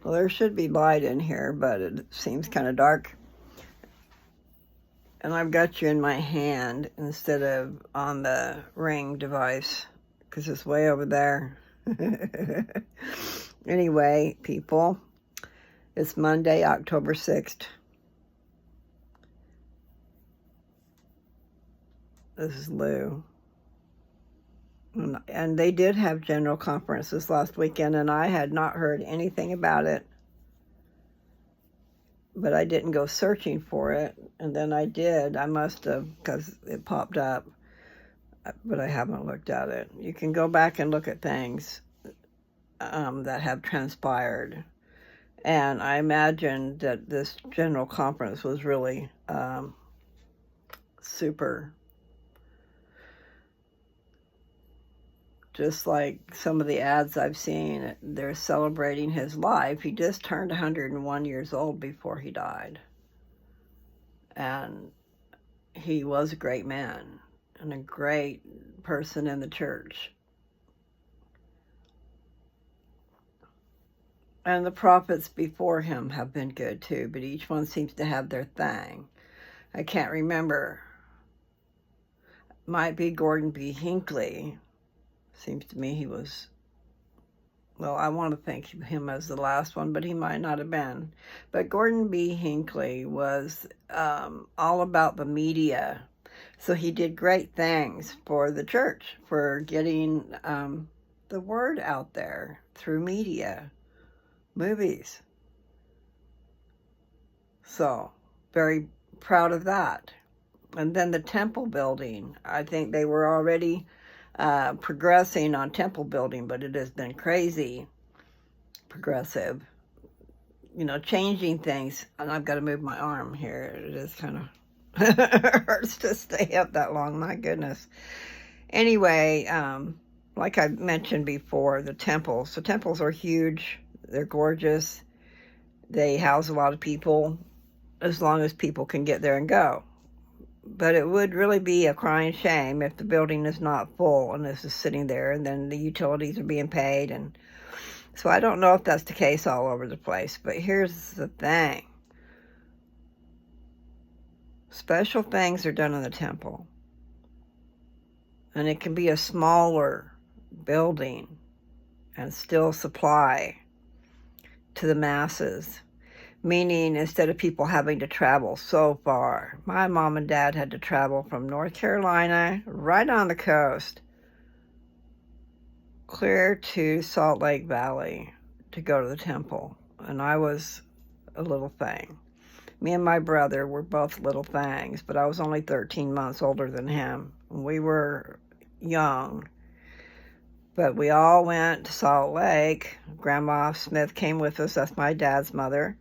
Well, there should be light in here, but it seems kind of dark. And I've got you in my hand instead of on the Ring device because it's way over there. Anyway, people, it's Monday, October 6th. This is Lou. And they did have general conference this last weekend, and I had not heard anything about it. But I didn't go searching for it, and then I did. I must have, because it popped up, but I haven't looked at it. You can go back and look at things that have transpired, and I imagine that this general conference was really super. Just like some of the ads I've seen, they're celebrating his life. He just turned 101 years old before he died. And he was a great man and a great person in the church. And the prophets before him have been good too, but each one seems to have their thing. I can't remember. Might be Gordon B. Hinckley. Seems to me he was, well, I want to think him as the last one, but he might not have been. But Gordon B. Hinckley was all about the media. So he did great things for the church, for getting the word out there through media, movies. So, very proud of that. And then the temple building, I think they were already progressing on temple building, but it has been crazy progressive, changing things. And I've got to move my arm here. It is kind of hurts to stay up that long, my goodness. Anyway, like I mentioned before, the temples are huge. They're gorgeous. They house a lot of people, as long as people can get there and go. But it would really be a crying shame if the building is not full and this is sitting there and then the utilities are being paid. And so I don't know if that's the case all over the place. But here's the thing. Special things are done in the temple. And it can be a smaller building and still supply to the masses. Meaning, instead of people having to travel so far. My mom and dad had to travel from North Carolina, right on the coast, clear to Salt Lake Valley to go to the temple. And I was a little thing. Me and my brother were both little things, but I was only 13 months older than him. We were young. But we all went to Salt Lake. Grandma Smith came with us. That's my dad's mother.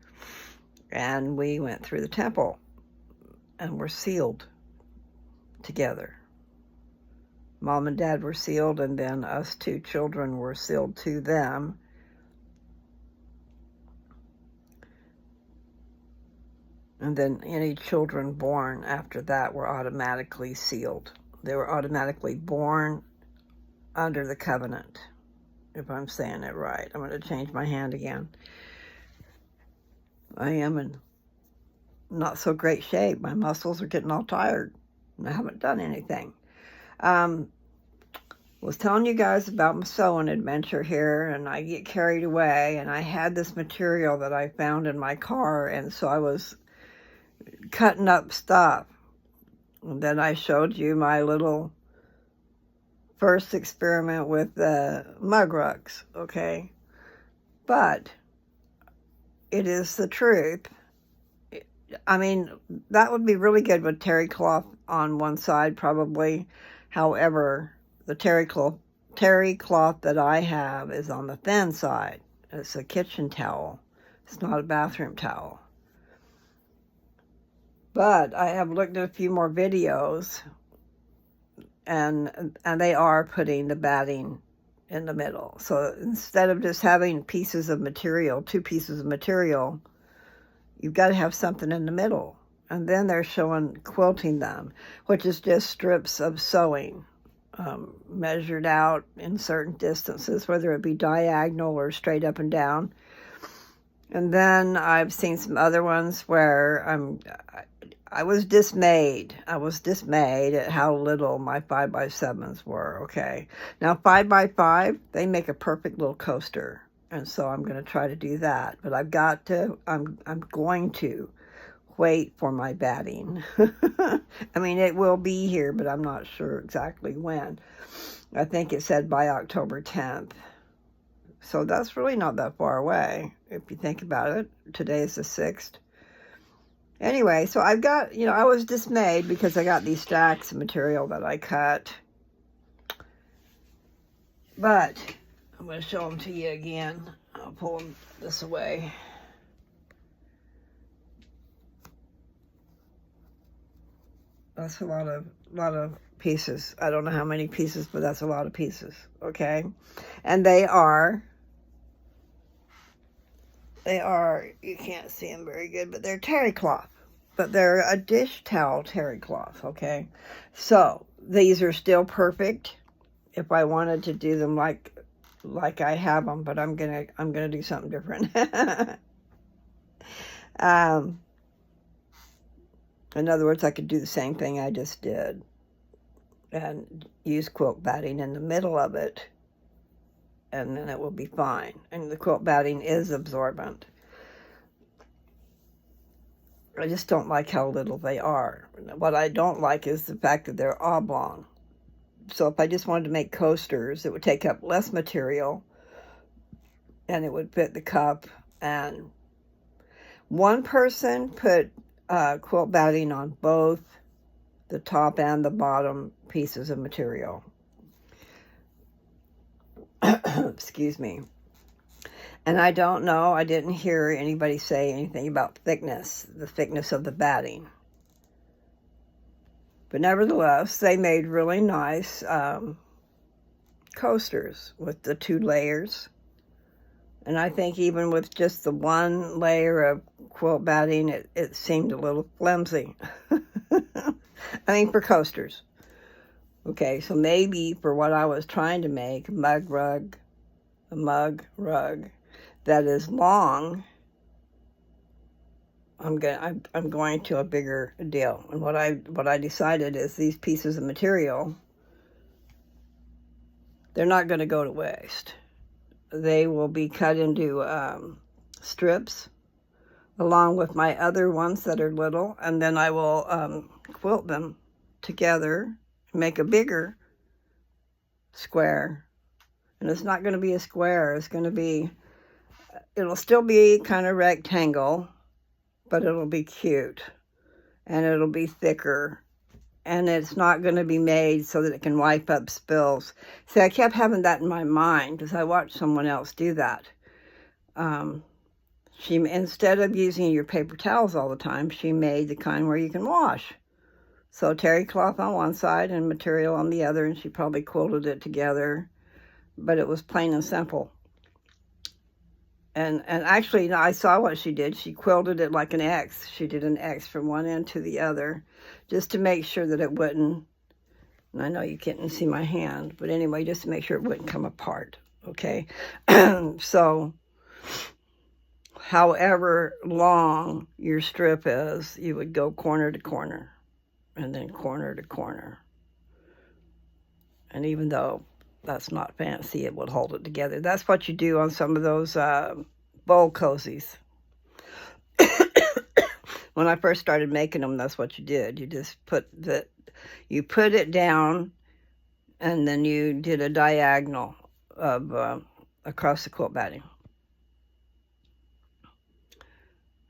And we went through the temple and were sealed together. Mom and Dad were sealed, and then us two children were sealed to them. And then any children born after that were automatically sealed. They were automatically born under the covenant, if I'm saying it right. I'm going to change my hand again. I am in not so great shape. My muscles are getting all tired. And I haven't done anything. Was telling you guys about my sewing adventure here, and I get carried away, and I had this material that I found in my car, and so I was cutting up stuff. And then I showed you my little first experiment with the mug rugs, okay? But it is the truth. I mean, that would be really good with terry cloth on one side, probably. However, the terry cloth that I have is on the thin side. It's a kitchen towel. It's not a bathroom towel. But I have looked at a few more videos, and they are putting the batting in the middle. So instead of just having pieces of material, two pieces of material, you've got to have something in the middle. And then they're showing quilting them, which is just strips of sewing, measured out in certain distances, whether it be diagonal or straight up and down. And then I've seen some other ones where I was dismayed. I was dismayed at how little my 5x7s were, okay? Now, 5x5, they make a perfect little coaster. And so I'm going to try to do that. But I'm going to wait for my batting. I mean, it will be here, but I'm not sure exactly when. I think it said by October 10th. So that's really not that far away, if you think about it. Today is the 6th. Anyway, so I've got, I was dismayed because I got these stacks of material that I cut. But I'm going to show them to you again. I'll pull this away. That's a lot of pieces. I don't know how many pieces, but that's a lot of pieces, okay? And they are, you can't see them very good, but they're terry cloth. But they're a dish towel terry cloth, okay? So these are still perfect if I wanted to do them like I have them, but I'm gonna do something different. In other words, I could do the same thing I just did and use quilt batting in the middle of it, and then it will be fine. And the quilt batting is absorbent. I just don't like how little they are. What I don't like is the fact that they're oblong. So if I just wanted to make coasters, it would take up less material and it would fit the cup. And one person put quilt batting on both the top and the bottom pieces of material. Excuse me. And I don't know, I didn't hear anybody say anything about thickness, the thickness of the batting. But nevertheless, they made really nice coasters with the 2 layers. And I think even with just the 1 layer of quilt batting, it seemed a little flimsy. I mean, for coasters. Okay, so maybe for what I was trying to make, a mug rug that is long, I'm going to a bigger deal. And what I decided is these pieces of material, they're not going to go to waste. They will be cut into strips along with my other ones that are little, and then I will quilt them together, make a bigger square. And it's not going to be a square, it'll still be kind of rectangle, but it'll be cute, and it'll be thicker, and it's not going to be made so that it can wipe up spills. See, I kept having that in my mind because I watched someone else do that. She, instead of using your paper towels all the time, she made the kind where you can wash. So terry cloth on one side and material on the other, and she probably quilted it together, but it was plain and simple. And actually, I saw what she did. She quilted it like an X. She did an X from one end to the other, just to make sure that it wouldn't, and I know you can't see my hand, but anyway, just to make sure it wouldn't come apart, okay? So, however long your strip is, you would go corner to corner, and then corner to corner. And even though that's not fancy, it would hold it together. That's what you do on some of those bowl cozies. When I first started making them, that's what you did. You just put it down, and then you did a diagonal of across the quilt batting.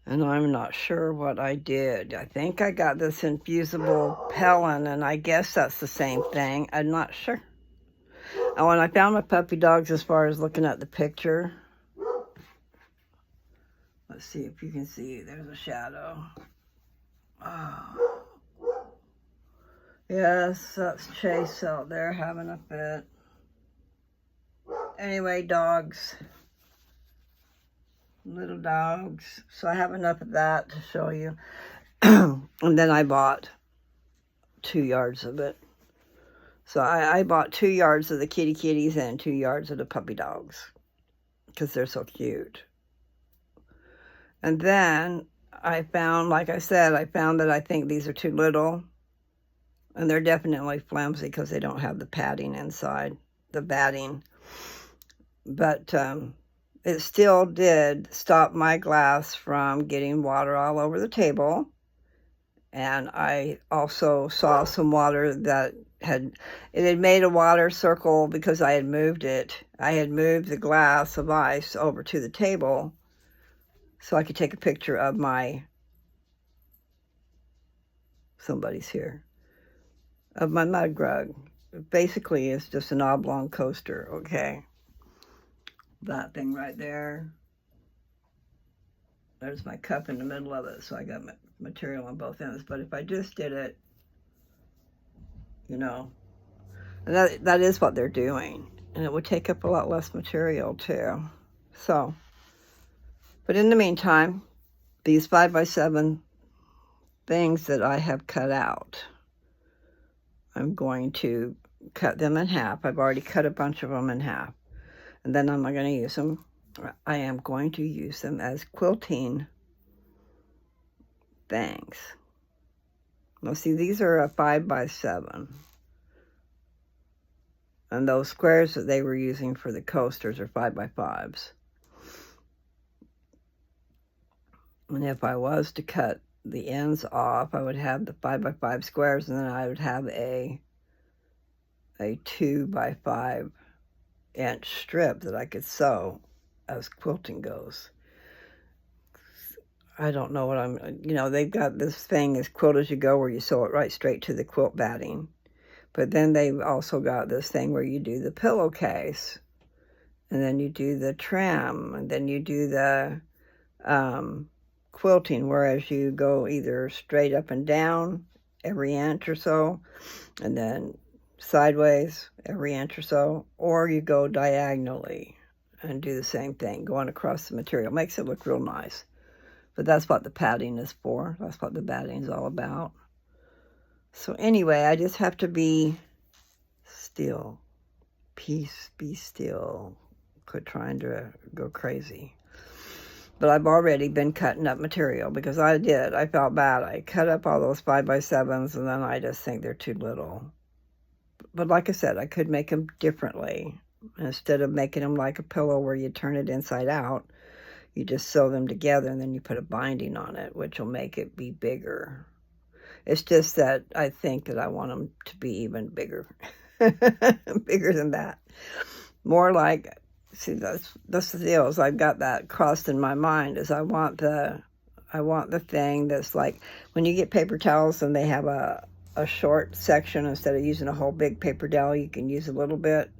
And I'm not sure what I did. I think I got this infusible Pellin, and I guess that's the same thing. I'm not sure. And when I found my puppy dogs, as far as looking at the picture, let's see if you can see, there's a shadow. Oh. Yes, that's Chase out there having a fit. Anyway, dogs. Little dogs. So I have enough of that to show you. And then I bought 2 yards of it. So I bought 2 yards of the kitties and 2 yards of the puppy dogs because they're so cute. And then I found, like I said, I found that I think these are too little. And they're definitely flimsy because they don't have the padding inside, the batting. But it still did stop my glass from getting water all over the table. And I also saw some water that had made a water circle because I had moved it. I had moved the glass of ice over to the table so I could take a picture of somebody's here, of my mug rug. Basically, it's just an oblong coaster, okay? That thing right there. There's my cup in the middle of it, so I got material on both ends. But if I just did it, and that is what they're doing. And it would take up a lot less material, too. So, but in the meantime, these 5x7 things that I have cut out, I'm going to cut them in half. I've already cut a bunch of them in half. And then I'm not going to use them. I am going to use them as quilting things. Now, see, these are a 5x7. And those squares that they were using for the coasters are 5x5s. And if I was to cut the ends off, I would have the 5x5 squares, and then I would have a 2x5 inch strip that I could sew as quilting goes. I don't know what they've got this thing as Quilt As You Go where you sew it right straight to the quilt batting. But then they've also got this thing where you do the pillowcase, and then you do the trim, and then you do the quilting, whereas you go either straight up and down every inch or so, and then sideways every inch or so, or you go diagonally and do the same thing, going across the material. Makes it look real nice. But that's what the padding is for. That's what the batting is all about. So anyway, I just have to be still. Peace, be still. Quit trying to go crazy. But I've already been cutting up material because I felt bad. I cut up all those 5x7s, and then I just think they're too little. But like I said, I could make them differently. Instead of making them like a pillow where you turn it inside out, you just sew them together and then you put a binding on it, which will make it be bigger. It's just that I think that I want them to be even bigger. Bigger than that. More like, see, that's the deal, is I've got that crossed in my mind, is I want the thing that's like, when you get paper towels and they have a short section, instead of using a whole big paper towel, you can use a little bit.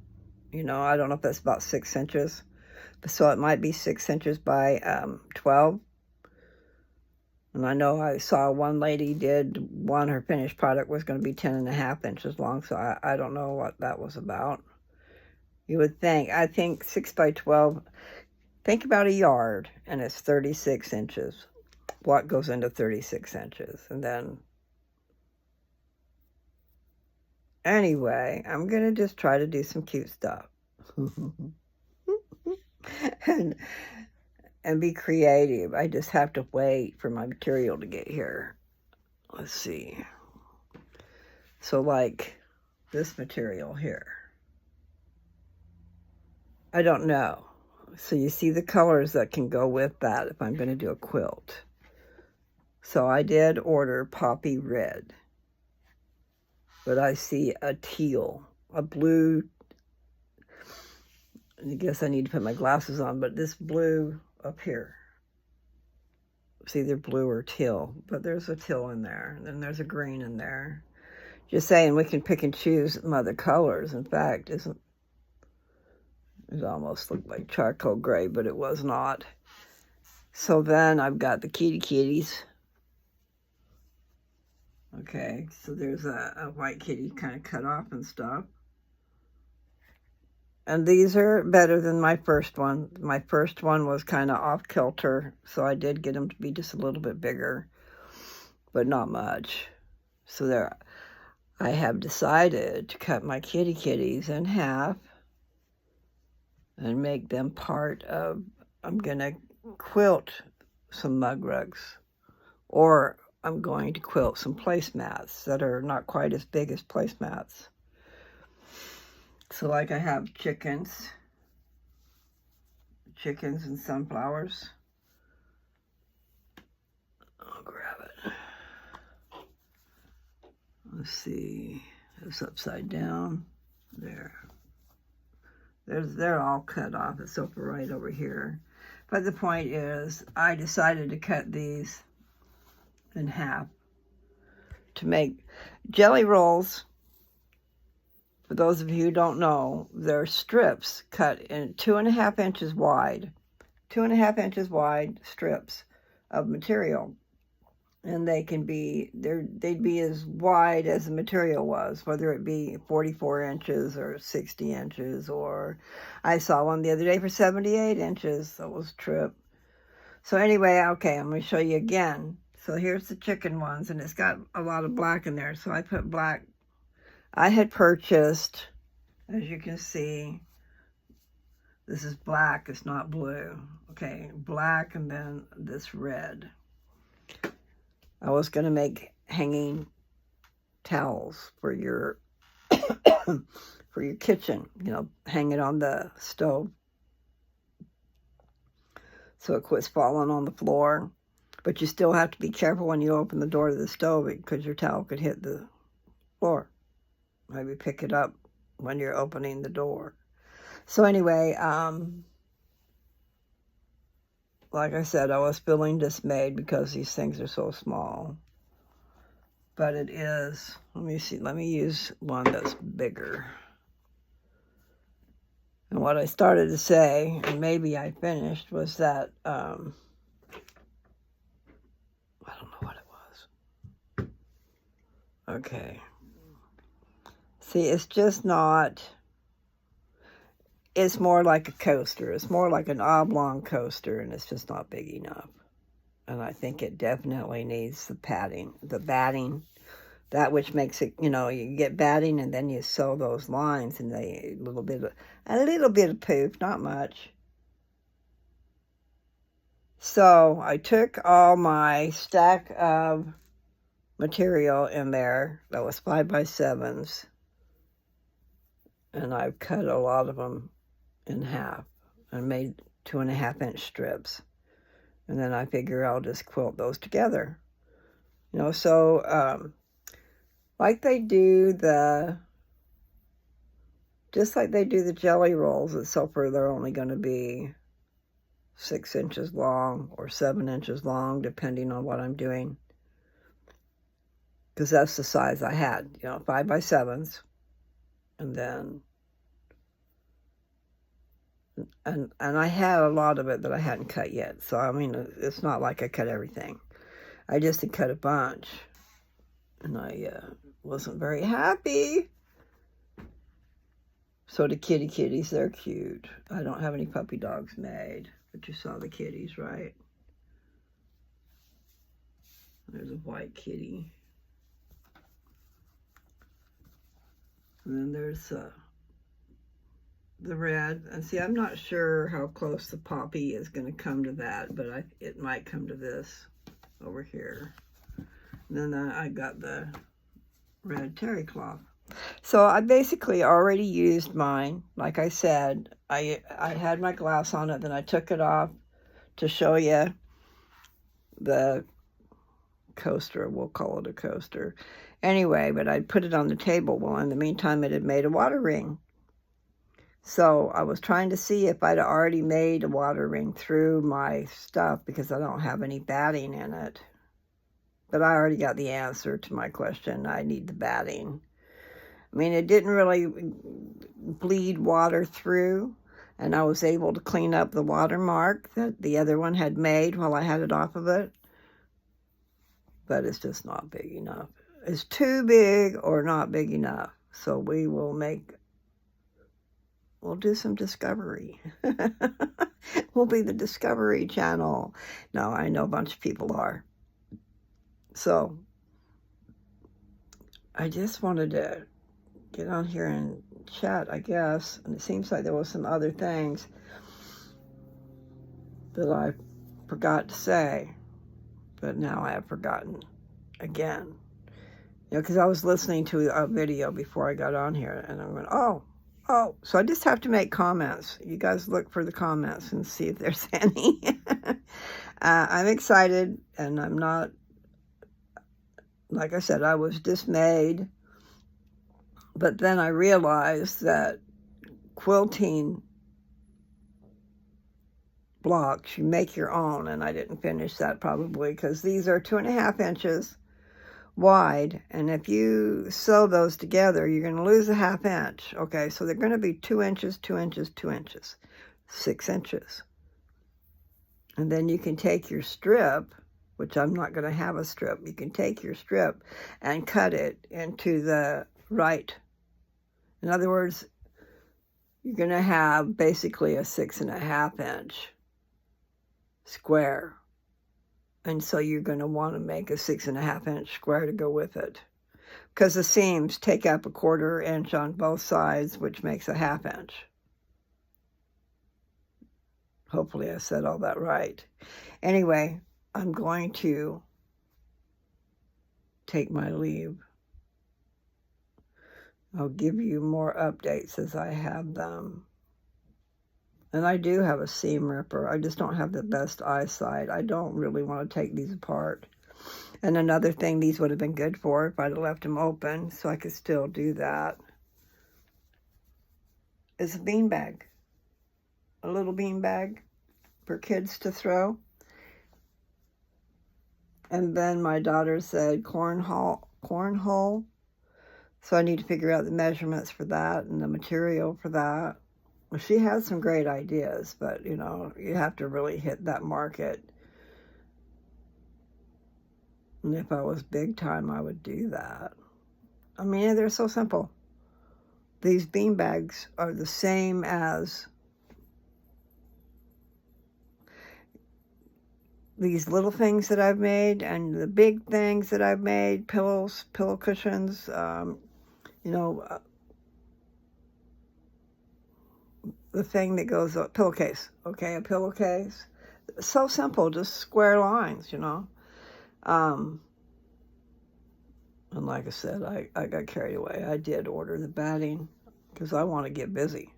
I don't know if that's about 6 inches. So it might be 6 inches by 12. And I know I saw one lady her finished product was going to be 10.5 inches long. So I don't know what that was about. You would think, I think 6 by 12, think about a yard, and it's 36 inches. What goes into 36 inches? And then, anyway, I'm going to just try to do some cute stuff. and be creative. I just have to wait for my material to get here. Let's see. So like this material here, I don't know. So you see the colors that can go with that if I'm going to do a quilt. So I did order poppy red, but I see a teal, a blue. I guess I need to put my glasses on, but this blue up here, it's either blue or teal, but there's a teal in there, and then there's a green in there. Just saying, we can pick and choose some other colors. In fact, it almost looked like charcoal gray, but it was not. So then I've got the kitties. Okay, so there's a white kitty kind of cut off and stuff. And these are better than my first one. My first one was kind of off-kilter, so I did get them to be just a little bit bigger, but not much. So there, I have decided to cut my kitties in half and make them part of, I'm going to quilt some mug rugs. Or I'm going to quilt some placemats that are not quite as big as placemats. So like I have chickens and sunflowers. I'll grab it. Let's see, it's upside down. They're all cut off. It's over right over here. But the point is, I decided to cut these in half to make jelly rolls. For those of you who don't know, they're strips cut in 2.5 inches wide. 2.5 inches wide strips of material. And they can be, they'd be as wide as the material was, whether it be 44 inches or 60 inches, or I saw one the other day for 78 inches. That was a trip. So anyway, okay, I'm going to show you again. So here's the chicken ones, and it's got a lot of black in there. So I put black. I had purchased, as you can see, this is black, it's not blue. Okay, black and then this red. I was going to make hanging towels for your for your kitchen, you know, hang it on the stove so it quits falling on the floor. But you still have to be careful when you open the door to the stove because your towel could hit the floor. Maybe pick it up when you're opening the door. So anyway, like I said, I was feeling dismayed because these things are so small. But it is, let me see, let me use one that's bigger. And what I started to say, and maybe I finished, was that, I don't know what it was. Okay. See, it's just not, it's more like a coaster. It's more like an oblong coaster, and it's just not big enough. And I think it definitely needs the padding, the batting, that which makes it, you know, you get batting and then you sew those lines, and a little bit of poof, not much. So I took all my stack of material in there that was 5x7s, and I've cut a lot of them in half and made 2.5 inch strips. And then I figure I'll just quilt those together. You know, so like they do just like they do the jelly rolls at Silver, they're only going to be 6 inches long or 7 inches long, depending on what I'm doing. Because that's the size I had, you know, 5x7s. And then, and I had a lot of it that I hadn't cut yet. So, I mean, it's not like I cut everything. I just had cut a bunch. And I wasn't very happy. So the kitties, they're cute. I don't have any puppy dogs made, but you saw the kitties, right? There's a white kitty. And then there's the red. And see, I'm not sure how close the poppy is going to come to that, but it might come to this over here. And then I got the red terry cloth. So I basically already used mine. Like I said, I had my glass on it, then I took it off to show you the coaster. We'll call it a coaster. Anyway, but I put it on the table. Well, in the meantime, it had made a water ring. So I was trying to see if I'd already made a water ring through my stuff because I don't have any batting in it. But I already got the answer to my question. I need the batting. I mean, it didn't really bleed water through, and I was able to clean up the watermark that the other one had made while I had it off of it. But it's just not big enough. It's too big or not big enough. So we'll do some discovery. We'll be the Discovery Channel. No, I know a bunch of people are. So I just wanted to get on here and chat, I guess. And it seems like there was some other things that I forgot to say, but now I have forgotten again. You know, because I was listening to a video before I got on here, and I went, oh. So I just have to make comments. You guys look for the comments and see if there's any. I'm excited, and I'm not, like I said, I was dismayed. But then I realized that quilting blocks, you make your own, and I didn't finish that probably because these are 2.5 inches wide, and if you sew those together, you're going to lose a 1/2 inch. Okay, so they're going to be 2 inches, 2 inches, 2 inches, 6 inches. And then you can take your strip, which I'm not going to have a strip. You can take your strip and cut it into the right. In other words, you're going to have basically a 6.5 inch square. And so you're going to want to make a 6.5 inch square to go with it. Because the seams take up a 1/4 inch on both sides, which makes a 1/2 inch. Hopefully I said all that right. Anyway, I'm going to take my leave. I'll give you more updates as I have them. And I do have a seam ripper. I just don't have the best eyesight. I don't really want to take these apart. And another thing these would have been good for if I'd have left them open, so I could still do that, is a beanbag. A little beanbag for kids to throw. And then my daughter said cornhole. So I need to figure out the measurements for that and the material for that. She has some great ideas, but, you know, you have to really hit that market. And if I was big time, I would do that. I mean, they're so simple. These beanbags are the same as these little things that I've made and the big things that I've made, pillows, pillow cushions, you know, the thing that goes up, pillowcase, okay, a pillowcase. So simple, just square lines, you know. And like I said, I got carried away. I did order the batting because I want to get busy.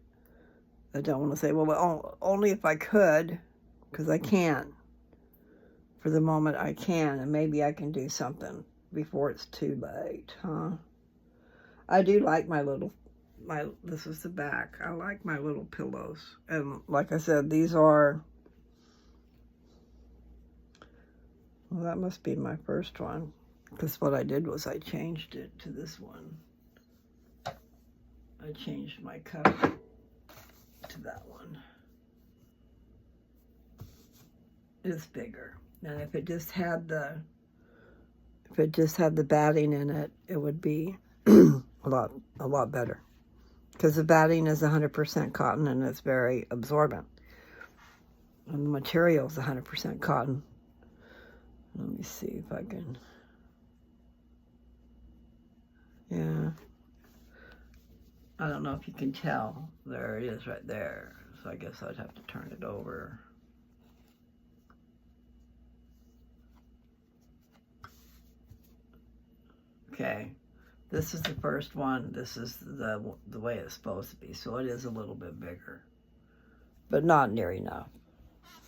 I don't want to say, well, only if I could, because I can't. For the moment, I can, and maybe I can do something before it's too late, huh? I do like this is the back. I like my little pillows. And like I said, these are, well, that must be my first one. Because what I did was I changed it to this one. I changed my cover to that one. It's bigger. And if it just had the batting in it, it would be a lot better. Because the batting is 100% cotton and it's very absorbent. And the material is 100% cotton. Let me see if I can. Yeah. I don't know if you can tell. There it is right there. So I guess I'd have to turn it over. Okay. This is the first one. This is the way it's supposed to be. So it is a little bit bigger. But not near enough.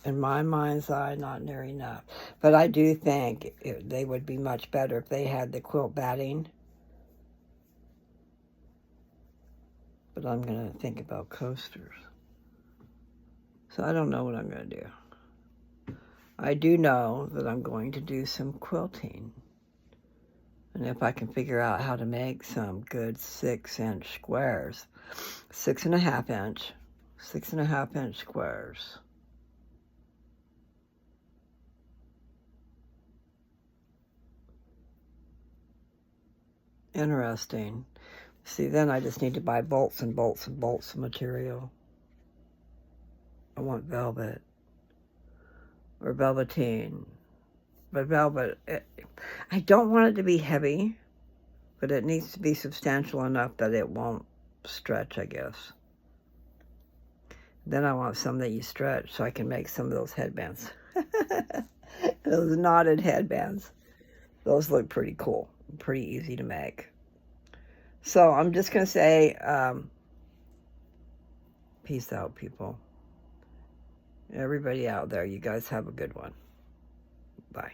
In my mind's eye, not near enough. But I do think they would be much better if they had the quilt batting. But I'm going to think about coasters. So I don't know what I'm going to do. I do know that I'm going to do some quilting. And if I can figure out how to make some good 6-inch squares, 6.5 inch squares. Interesting. See, then I just need to buy bolts and bolts and bolts of material. I want velvet or velveteen. But velvet, I don't want it to be heavy, but it needs to be substantial enough that it won't stretch, I guess. Then I want some that you stretch so I can make some of those headbands. Those knotted headbands. Those look pretty cool. Pretty easy to make. So I'm just going to say, peace out, people. Everybody out there, you guys have a good one. Bye.